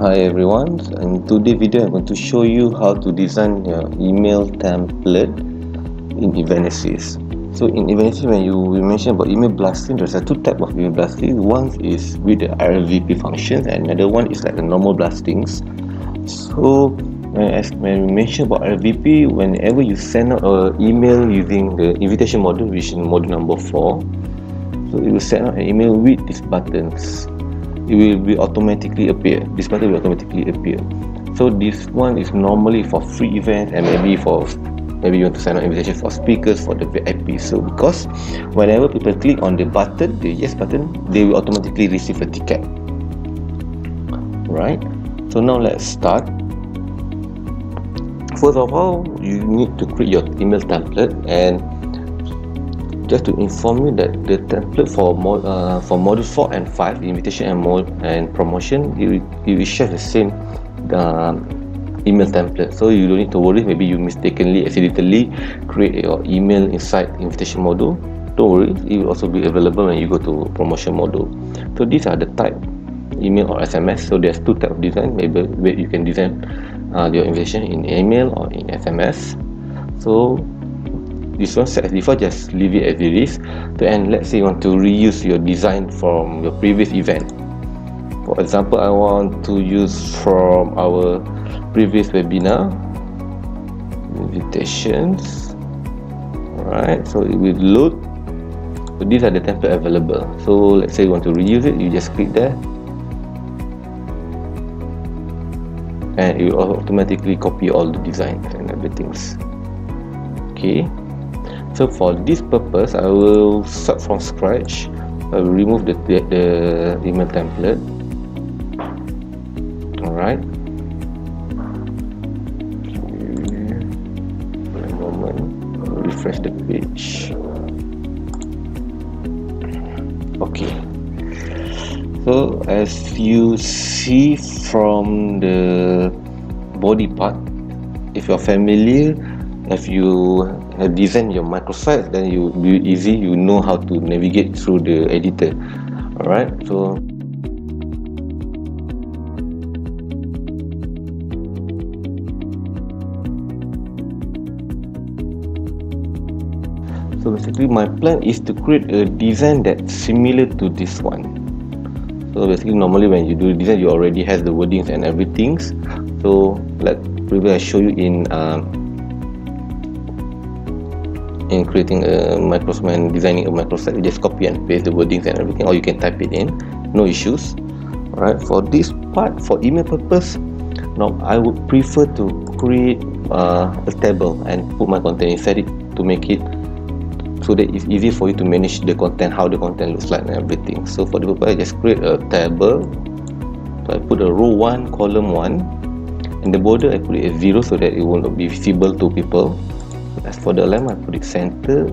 Hi everyone, in today's video I'm going to show you how to design your email template in Evenesis. So in Evenesis, when we mention about email blasting, there's two types of email blasting. One is with the RVP functions and another one is like the normal blastings. So when we mention about RVP, whenever you send out an email using the invitation module, which is module number 4, so it will send out an email with these buttons. It will be automatically appear. This button will automatically appear. So this one is normally for free events and maybe you want to send out invitation for speakers, for the VIP. So because whenever people click on the button, the yes button, they will automatically receive a ticket. Right? So now let's start. First of all, you need to create your email template, and just to inform you that the template for module 4 and 5, invitation and promotion, it will share the same email template. So you don't need to worry, maybe you accidentally create your email inside invitation module. Don't worry, it will also be available when you go to promotion module. So these are the type, email or SMS. So there's two types of design. Maybe you can design your invitation in email or in SMS. So this one set as default, just leave it as it is. And let's say you want to reuse your design from your previous event. For example, I want to use from our previous webinar invitations. Alright, so it will load. So these are the templates available. So let's say you want to reuse it, you just click there and it will automatically copy all the designs and everything. Okay. So for this purpose, I will start from scratch. I will remove the email template. Alright. For a moment, I'll refresh the page. Okay. So as you see from the body part, if you're familiar, if you have designed your microsite, then you will be easy, you know how to navigate through the editor. Alright, so basically my plan is to create a design that's similar to this one. So basically normally when you do design, you already have the wordings and everything. So I show you in creating a microsite, designing a microsite. You just copy and paste the wordings and everything, or you can type it in, no issues. Alright, for this part, for email purpose, now I would prefer to create a table and put my content inside it to make it so that it's easy for you to manage the content, how the content looks like and everything. So for the purpose, I just create a table. So I put a row 1, column 1, and the border I put it as 0 so that it will not be visible to people. As for the alignment, I put it center.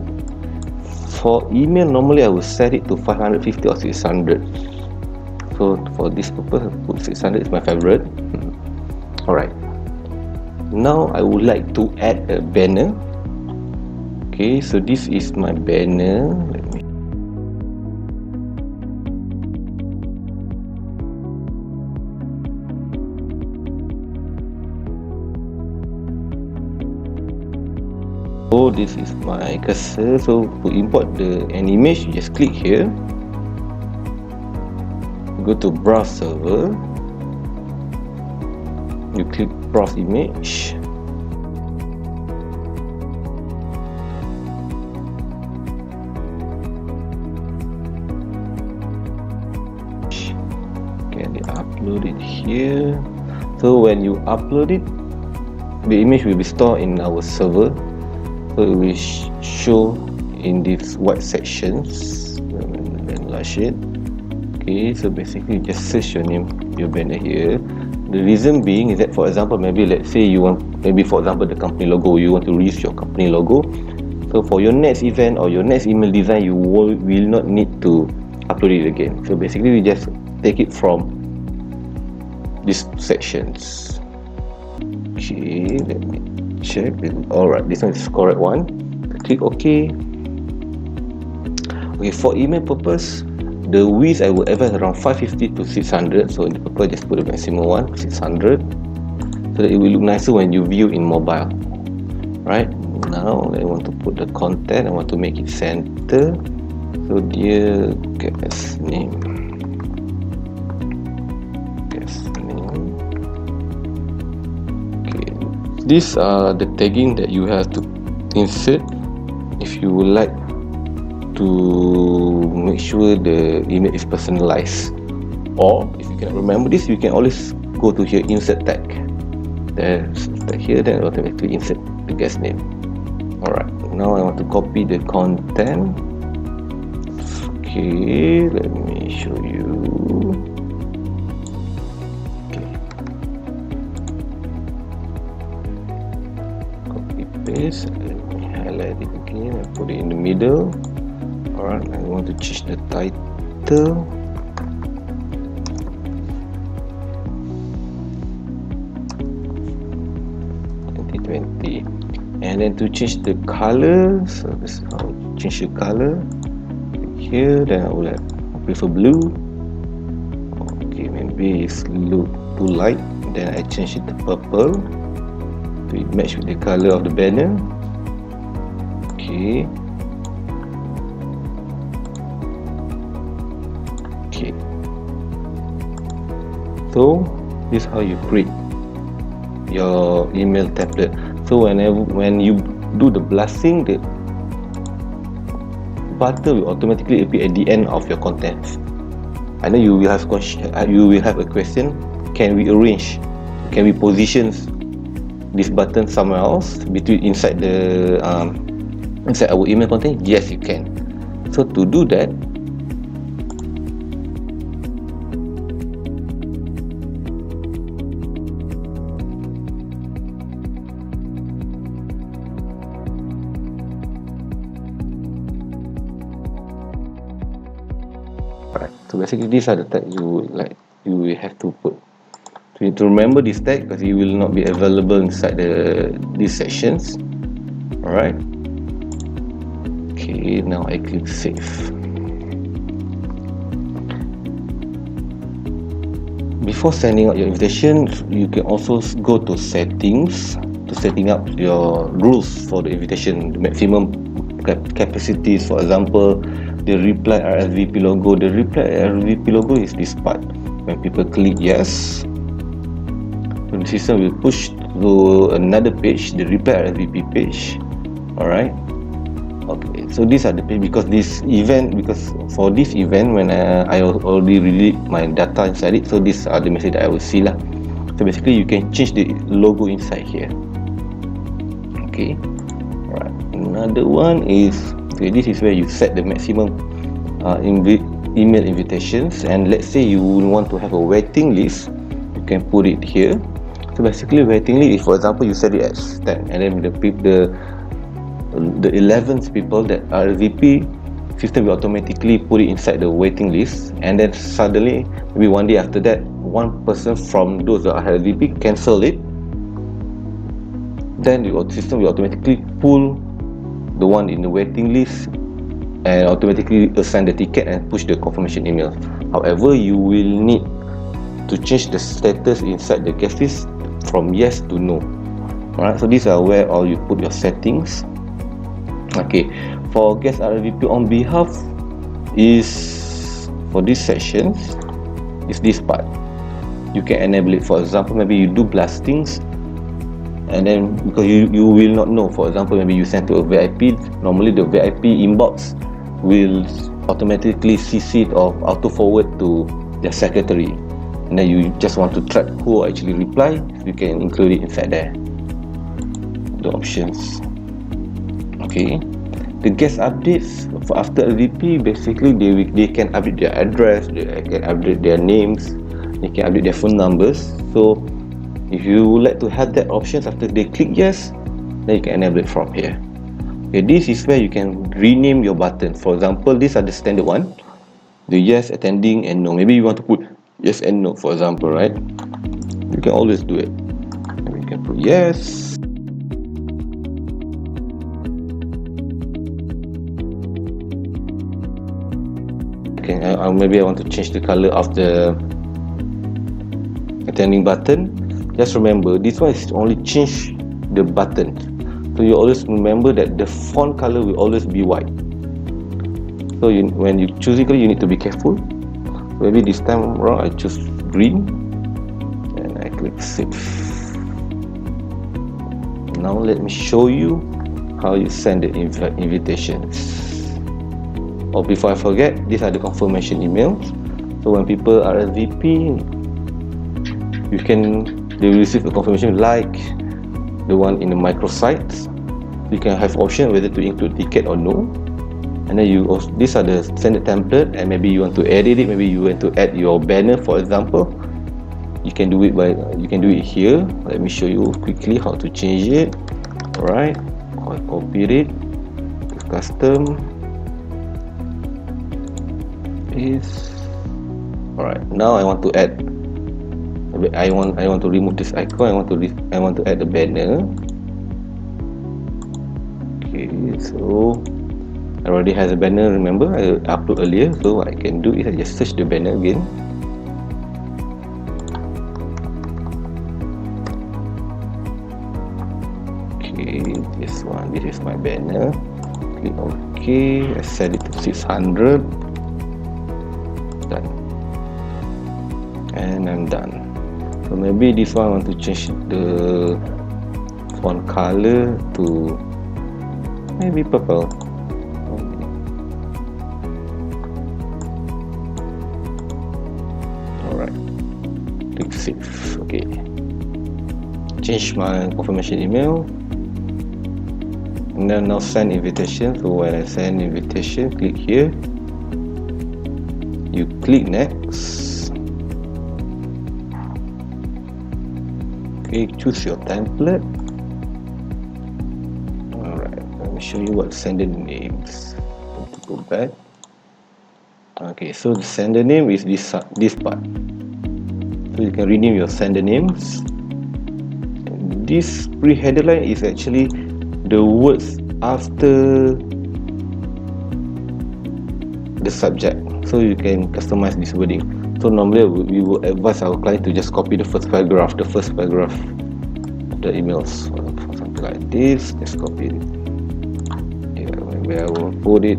For email, normally I will set it to 550 or 600. So for this purpose, I put 600, is my favorite. Alright. Now I would like to add a banner. Okay, so this is my banner. Let me So this is my cursor. So to import an image, you just click here, go to browse server, you click browse image, and upload it here. So when you upload it, the image will be stored in our server. So it will show in these white sections and enlarge it. Okay, so basically just search your name, your banner here. The reason being is that, for example, maybe let's say you want, for example the company logo, you want to reuse your company logo. So for your next event or your next email design, you will not need to upload it again. So basically we just take it from these sections. Okay, let me check. Alright, this one is the correct one. Click OK. Okay, for email purpose, The width I will advance around 550 to 600. So in the purple, just put the maximum one, 600, so that it will look nicer when you view in mobile. Right, now I want to put the content. I want to make it center. So dear guest name. Okay, these are the tagging that you have to insert if you would like to make sure the email is personalized. Or if you cannot remember this, you can always go to here, insert tag. There's tag here, then automatically insert the guest name. Alright, now I want to copy the content. Okay, let me show you. Okay, copy paste. Let me highlight it again and put it in the middle. Alright, I want to change the title. And then to change the color, so this is how I change the color. Here, then I will prefer blue. Okay, maybe it's look too light. Then I change it to purple to match with the color of the banner. Okay. Okay. So this is how you create your email template. So when you do the blasting, the button will automatically appear at the end of your contents. I know you will have a question. Can we arrange? Can we position this button somewhere else inside our email content? Yes, you can. So to do that, so basically these are the tags you will have to put. So you need to remember this tag because it will not be available inside these sections. Alright. Okay, now I click save. Before sending out your invitation, you can also go to settings to setting up your rules for the invitation, the maximum capacities. For example, the reply RSVP logo. The reply RSVP logo is this part. When people click yes, the system will push to another page, the reply RSVP page. Alright. Okay, so these are the page because for this event, when I already released my data inside it, so these are the message that I will see lah. So basically you can change the logo inside here. Okay. Alright. Another one is, okay, this is where you set the maximum email invitations, and let's say you want to have a waiting list, you can put it here. So basically waiting list is, for example, you set it as 10, and then the 11th people that RSVP, system will automatically put it inside the waiting list, and then suddenly maybe one day after that, one person from those that are RSVP cancel it, then the system will automatically pull the one in the waiting list and automatically assign the ticket and push the confirmation email. However, you will need to change the status inside the guest list from yes to no. Alright, so these are where all you put your settings. Okay, for guest RSVP on behalf is, for these sections, is this part. You can enable it. For example, maybe you do blastings, and then because you will not know, for example, maybe you send to a VIP, normally the VIP inbox will automatically CC it or auto forward to their secretary, and then you just want to track who actually reply, you can include it inside there, the options. Okay, the guest updates for after RSVP, basically they can update their address, they can update their names, they can update their phone numbers. So if you would like to have that options after they click yes, then you can enable it from here. Okay, this is where you can rename your button. For example, these are the standard one, the yes, attending, and no. Maybe you want to put yes and no, for example, right? You can always do it. Maybe you can put yes. Okay, maybe I want to change the color of the attending button. Just remember, this one is only change the button, so you always remember that the font color will always be white. So when you choose it, you need to be careful. Maybe this time around I choose green and I click save. Now let me show you how you send the invitations. Oh, before I forget, these are the confirmation emails. So when people RSVP, they will receive a confirmation like the one in the microsites. You can have option whether to include ticket or no. And then these are the standard template, and maybe you want to edit it. Maybe you want to add your banner, for example. You can do it here. Let me show you quickly how to change it. Alright, I'll copy it, custom is alright. Now I want to add. I want to remove this icon. I want to add the banner. Okay, so I already has a banner. Remember, I upload earlier, so what I can do is I just search the banner again. Okay, this one. This is my banner. Click OK. I set it to 600. Done. And I'm done. So maybe this one I want to change the font color to maybe purple. Alright, click save. Okay, change my confirmation email, and then now send invitation. So when I send invitation, click here, you click next. Okay, choose your template. Alright, let me show you what sender names. Go back. Okay, so the sender name is this part. So you can rename your sender names. And this pre-header line is actually the words after the subject. So you can customize this wording. So normally we will advise our client to just copy the first paragraph of the emails. For something like this, just copy it. Maybe I will put it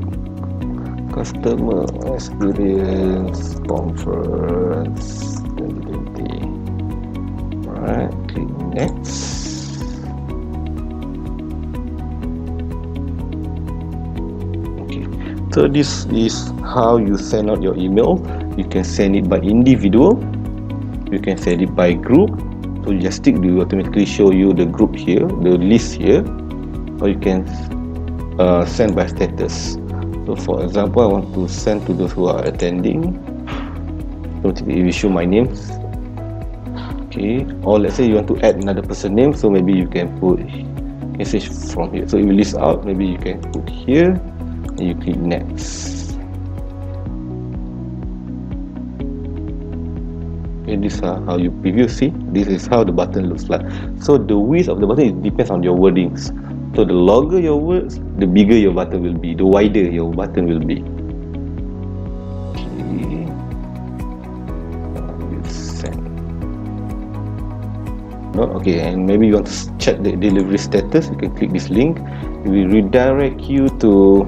customer experience conference 2020. Alright, click next. Okay, so this is how you send out your email. You can send it by individual, you can send it by group. So you just tick, it will automatically show you the group here, the list here, or you can send by status. So for example, I want to send to those who are attending. So it will show my names. Okay, or let's say you want to add another person name, so maybe you can put message from here. So it will list out. Maybe you can put here, and you click next. Okay, this is how you preview. See, this is how the button looks like. So the width of the button depends on your wordings. So the longer your words, the bigger your button will be, the wider your button will be. Okay. Send. No, okay, and maybe you want to check the delivery status. You can click this link. It will redirect you to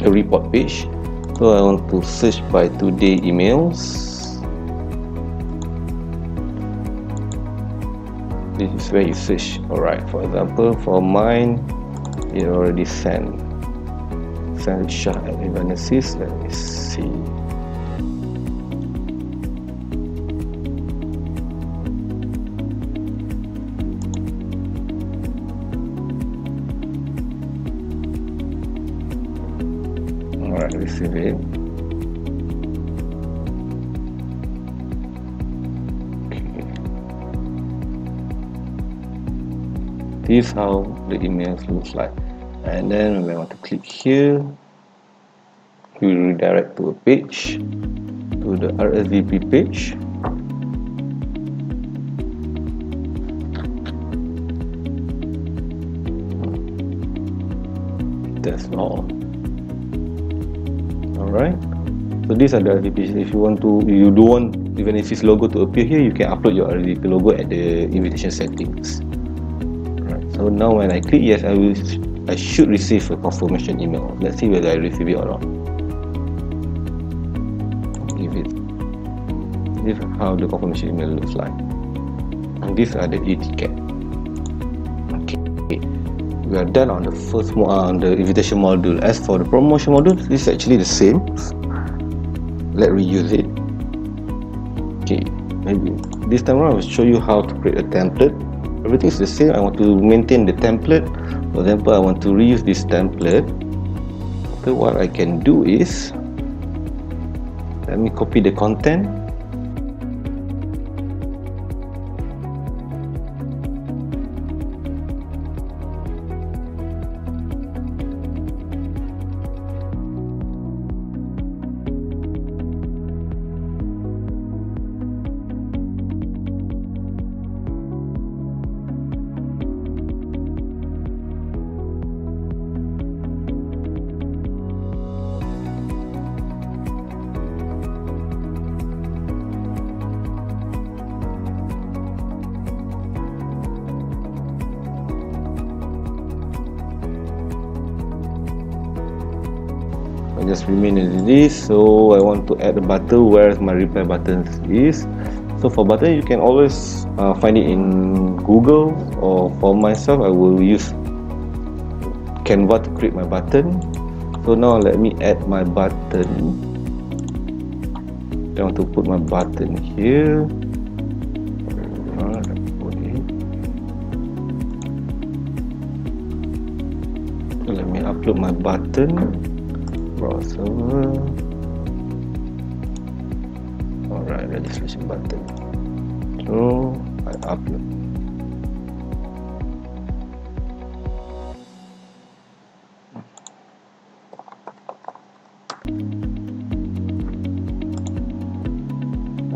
a report page. So I want to search by today emails. This is where you search. Alright, for example, for mine, it already sent Shah at Evenesis. Let me see. Alright, receive it. This is how the emails looks like. And then when I want to click here, we will redirect to a page, to the RSVP page. That's all. Alright. So these are the RSVP. If you don't want Evenesis logo to appear here, you can upload your RSVP logo at the invitation settings. Right. So now when I click yes, I should receive a confirmation email. Let's see whether I receive it or not. This is how the confirmation email looks like. And these are the e-ticket. Okay, we are done on the first on the invitation module. As for the promotion module, this is actually the same. Let's reuse it. Okay, maybe this time around I will show you how to create a template. Everything is the same. I want to maintain the template. For example, I want to reuse this template. So what I can do is, let me copy the content. I just remain as this. So I want to add a button where my reply button is. So for button, you can always find it in Google, or for myself, I will use Canva to create my button. So now let me add my button. I want to put my button here. Let me upload my button. Browser. Alright, registration button. So I upload.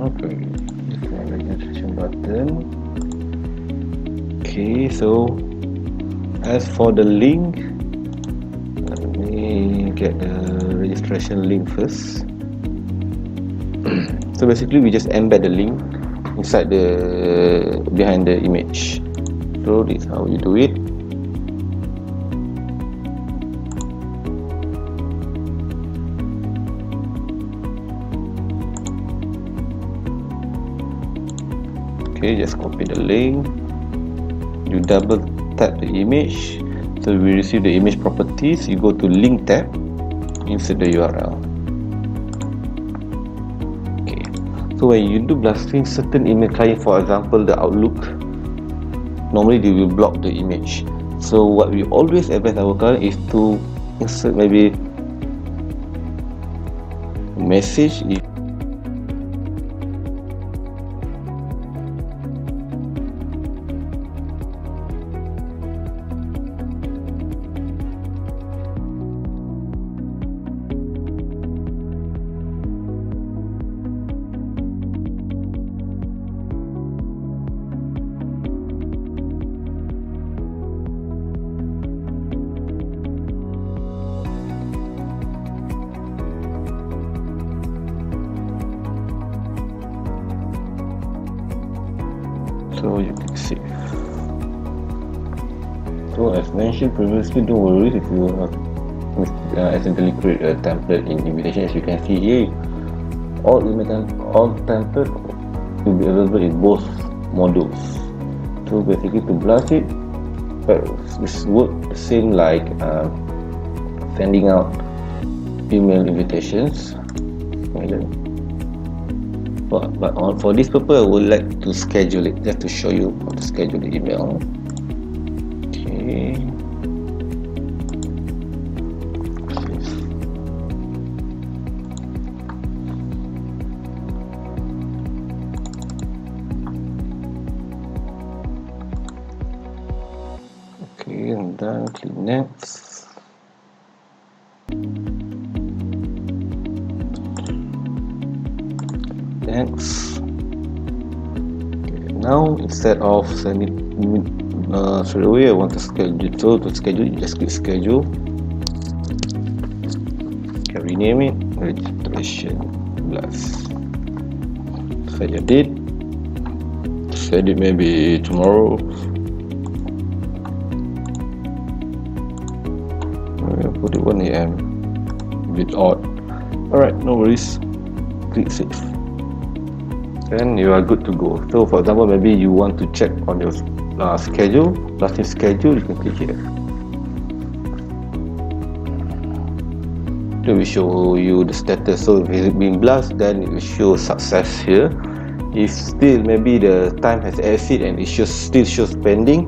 Okay, this is my registration button. Okay, so as for the link, let me get the registration link first. So basically we just embed the link inside the behind the image. So this is how you do it. Okay, just copy the link. You double tap the image. So we receive the image properties. You go to link tab, insert the URL. Okay. So when you do blasting certain email client, for example the Outlook, normally they will block the image. So what we always advise our client is to insert maybe a message. So you click save. So as mentioned previously, don't worry if you accidentally create a template in invitation. As you can see here, all template will be available in both modules. So basically to blast it, this works the same like sending out email invitations. But for this purpose, I would like to schedule it, just to show you how to schedule the email. Okay. Okay, and then click next. Next. Okay, now instead of sending straight away, I want to schedule. So to schedule, you just click schedule. You can rename it. registration blast. Saya did. Set it maybe tomorrow. I'll put it 1 a.m. A bit odd. Alright, no worries. Click save. Then you are good to go. So for example, maybe you want to check on your schedule, blasting schedule, you can click here. Then we show you the status. So if it's been blast, then it will show success here. If still maybe the time has exceeded and it still shows pending,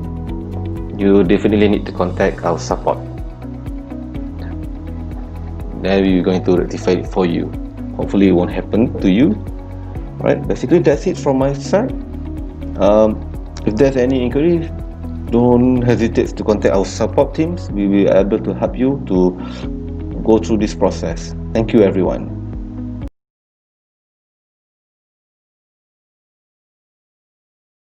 you definitely need to contact our support. Then we're going to rectify it for you. Hopefully it won't happen to you. Right, basically that's it from my side. If there's any inquiries, don't hesitate to contact our support teams. We will be able to help you to go through this process. Thank you everyone.